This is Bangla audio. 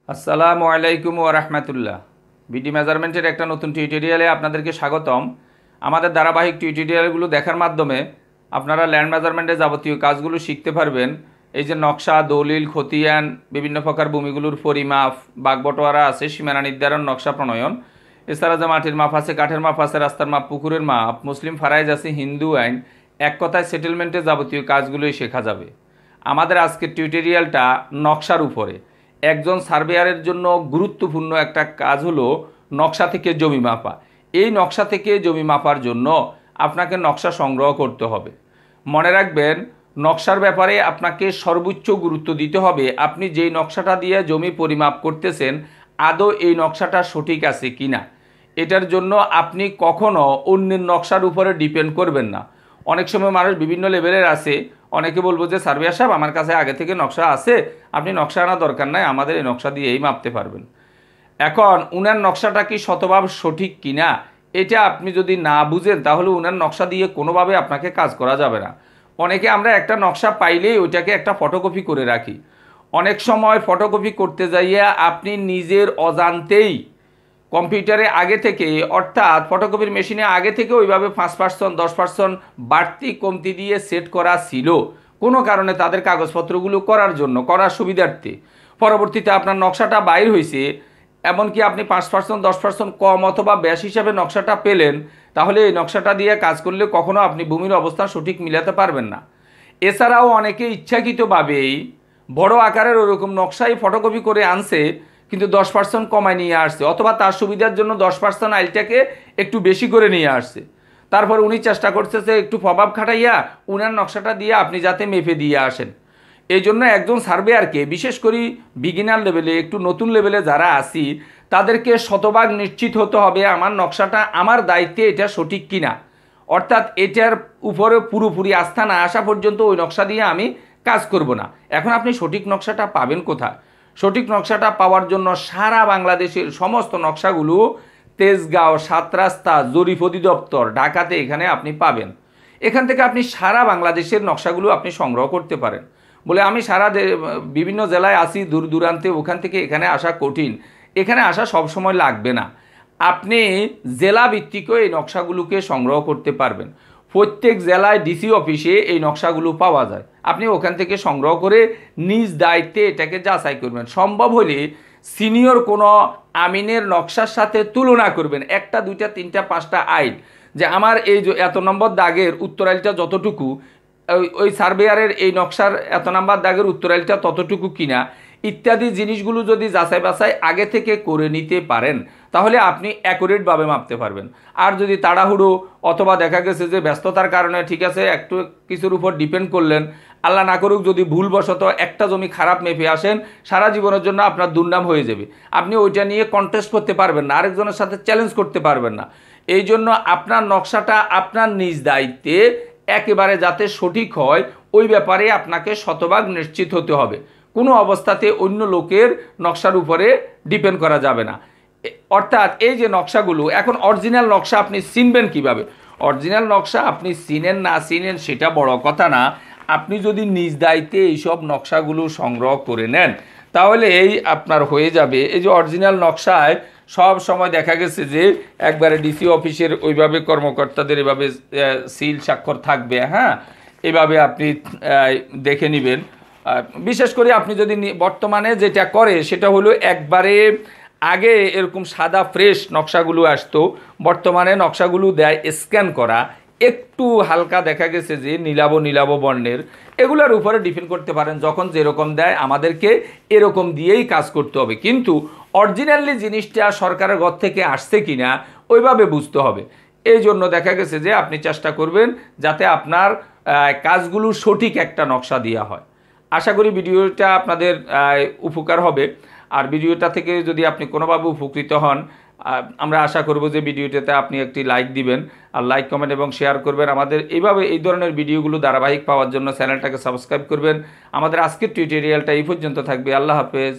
আসসালামু আলাইকুম ওয়া রাহমাতুল্লাহ। বিডি মেজারমেন্টের একটা নতুন টিউটোরিয়ালে আপনাদেরকে স্বাগতম। আমাদের ধারাবাহিক টিউটোরিয়ালগুলো দেখার মাধ্যমে আপনারা ল্যান্ড মেজারমেন্টের যাবতীয় কাজগুলো শিখতে পারবেন। এই যে নকশা, দলিল, খতিয়ান, বিভিন্ন প্রকার ভূমিগুলোর পরিমাপ, বাগবটোয়ারা আছে, সীমানা নির্ধারণ, নকশা প্রণয়ন, এছাড়া যে মাটির মাপ আছে, কাঠের মাপ আছে, রাস্তার মাপ, পুকুরের মাপ, মুসলিম ফারাইজ আছে, হিন্দু আইন, এক কথায় সেটেলমেন্টের যাবতীয় কাজগুলোই শেখা যাবে। আমাদের আজকের টিউটোরিয়ালটা নকশার উপরে। একজন সার্ভেয়ারের জন্য গুরুত্বপূর্ণ একটা কাজ হলো নকশা থেকে জমি মাপা। এই নকশা থেকে জমি মাপার জন্য আপনাকে নকশা সংগ্রহ করতে হবে। মনে রাখবেন, নকশার ব্যাপারে আপনাকে সর্বোচ্চ গুরুত্ব দিতে হবে। আপনি যেই নকশাটা দিয়ে জমি পরিমাপ করতেছেন, আদৌ এই নকশাটা সঠিক আছে কি না, এটার জন্য আপনি কখনো অন্যের নকশার উপরে ডিপেন্ড করবেন না। অনেক সময় মানুষ বিভিন্ন লেভেলের আছে, অনেকে বলবো যে সার্ভেয়ার সাহেব আমার কাছে আগে থেকে নকশা আছে, আপনি নকশা আনার দরকার নাই, আমাদের এই নকশা দিয়েই মাপতে পারবেন। এখন উনার নকশাটা কি শতভাগ সঠিক কিনা এটা আপনি যদি না বুঝেন, তাহলে উনার নকশা দিয়ে কোনোভাবে আপনাকে কাজ করা যাবে না। অনেকে আমরা একটা নকশা পাইলেই ওইটাকে একটা ফটোকপি করে রাখি। অনেক সময় ফটোকপি করতে যাইয়া আপনি নিজের অজান্তেই কম্পিউটারে আগে থেকে, অর্থাৎ ফটোকপির মেশিনে আগে থেকে ওইভাবে 5% 10% বাড়তি কমতি দিয়ে সেট করা ছিল কোনো কারণে, তাদের কাগজপত্রগুলো করার সুবিধার্থে। পরবর্তীতে আপনার নকশাটা বাইর হয়েছে, এমনকি আপনি 5% 10% কম অথবা ব্যাস হিসাবে নকশাটা পেলেন, তাহলে এই নকশাটা দিয়ে কাজ করলে কখনো আপনি ভূমির অবস্থান সঠিক মিলাতে পারবেন না। এছাড়াও অনেকে ইচ্ছাকৃতভাবেই বড় আকারের ওরকম নকশাই ফটোকপি করে আনছে, কিন্তু 10% কমায় নিয়ে আসছে, অথবা তার সুবিধার জন্য 10% আইলটাকে একটু বেশি করে নিয়ে আসছে। তারপর উনি চেষ্টা করতেছে একটু প্রভাব খাটাইয়া উনার নকশাটা দিয়ে আপনি যাতে মেপে দিয়ে আসেন। এই জন্য একজন সার্ভেয়ারকে, বিশেষ করে বিগিনার লেভেলে, একটু নতুন লেভেলে যারা আছি, তাদেরকে শতভাগ নিশ্চিত হতে হবে আমার নকশাটা আমার দায়িত্বে এটা সঠিক কিনা। অর্থাৎ এটার উপরে পুরোপুরি আস্থা না আসা পর্যন্ত ওই নকশা দিয়ে আমি কাজ করব না। এখন আপনি সঠিক নকশাটা পাবেন কোথায়? সঠিক নকশাটা পাওয়ার জন্য সারা বাংলাদেশের সমস্ত নকশাগুলো তেজগাঁও, সাত রাস্তা, জরিপ অধিদপ্তর, ঢাকাতে এখানে আপনি পাবেন। এখান থেকে আপনি সারা বাংলাদেশের নকশাগুলো আপনি সংগ্রহ করতে পারেন। বলে আমি বিভিন্ন জেলায় আসি, দূর দূরান্তে, ওখান থেকে এখানে আসা কঠিন। এখানে আসা সবসময় লাগবে না, আপনি জেলা ভিত্তিকও এই নকশাগুলোকে সংগ্রহ করতে পারবেন। প্রত্যেক জেলায় ডিসি অফিসে এই নকশাগুলো পাওয়া যায়, আপনি ওখান থেকে সংগ্রহ করে নিজ দায়িত্বে এটাকে যাচাই করবেন। সম্ভব হলে সিনিয়র কোনো আমিনের নকশার সাথে তুলনা করবেন, 1টা 2টা 3টা 5টা আইল, যে আমার এই যে এত নম্বর দাগের উত্তর আইলটা যতটুকু, ওই সার্ভেয়ারের এই নকশার এত নাম্বার দাগের উত্তর আইলটা ততটুকু কিনা, ইত্যাদি জিনিসগুলো যদি যাচাই বাছাই আগে থেকে করে নিতে পারেন, তাহলে আপনি অ্যাকুরেটভাবে মাপতে পারবেন। আর যদি তাড়াহুড়ো অথবা দেখা গেছে যে ব্যস্ততার কারণে, ঠিক আছে একটু কিছুর উপর ডিপেন্ড করলেন, আল্লাহ না করুক যদি ভুলবশত একটা জমি খারাপ মেপে আসেন, সারা জীবনের জন্য আপনার দুর্নাম হয়ে যাবে। আপনি ওইটা নিয়ে কন্টেস্ট করতে পারবেন না, আরেকজনের সাথে চ্যালেঞ্জ করতে পারবেন না। এই জন্য আপনার নকশাটা আপনার নিজ দায়িত্বে একেবারে যাতে সঠিক হয়, ওই ব্যাপারে আপনাকে শতভাগ নিশ্চিত হতে হবে। কোনো অবস্থাতে অন্য লোকের নকশার উপরে ডিপেন্ড করা যাবে না। অর্থাৎ এই যে নকশাগুলো, এখন অরিজিনাল নকশা আপনি চিনবেন কিভাবে? অরিজিনাল নকশা আপনি চিনেন না চিনেন সেটা বড় কথা না, আপনি যদি নিজ দায়িত্বে এইসব নকশাগুলো সংগ্রহ করে নেন, তাহলে এই আপনার হয়ে যাবে। এই যে অরিজিনাল নকশায় সব সময় দেখা গেছে যে একবারে ডিসি অফিসের ওইভাবে কর্মকর্তাদের এভাবে সিল স্বাক্ষর থাকবে, হ্যাঁ, এভাবে আপনি দেখে নেবেন। বিশেষ করে আপনি যদি বর্তমানে যেটা করে সেটা হলো, একবারে আগে এরকম সাদা ফ্রেশ নকশাগুলো আসতো, বর্তমানে নকশাগুলো দেয় স্ক্যান করা, একটু হালকা দেখা গেছে যে নীলাভ বর্ণের। এগুলোর উপরে ডিপেন্ড করতে পারেন, যখন যেরকম দেয় আমাদেরকে এরকম দিয়েই কাজ করতে হবে। কিন্তু অরিজিনালি জিনিসটা সরকারের ঘর থেকে আসছে কিনা ওইভাবে বুঝতে হবে। এই জন্য দেখা গেছে যে আপনি চেষ্টা করবেন যাতে আপনার কাজগুলো সঠিক একটা নকশা দেওয়া হয়। আশা করি ভিডিওটা আপনাদের উপকার হবে। আর ভিডিওটা থেকে যদি আপনি কোনোভাবে উপকৃত হন, আমরা আশা করব যে ভিডিওটাতে আপনি একটি লাইক দিবেন, আর লাইক, কমেন্ট এবং শেয়ার করবেন। আমাদের এইভাবে এই ধরনের ভিডিওগুলো ধারাবাহিক পাওয়ার জন্য চ্যানেলটাকে সাবস্ক্রাইব করবেন। আমাদের আজকের টিউটোরিয়ালটা এই পর্যন্ত থাকবে। আল্লাহ হাফেজ।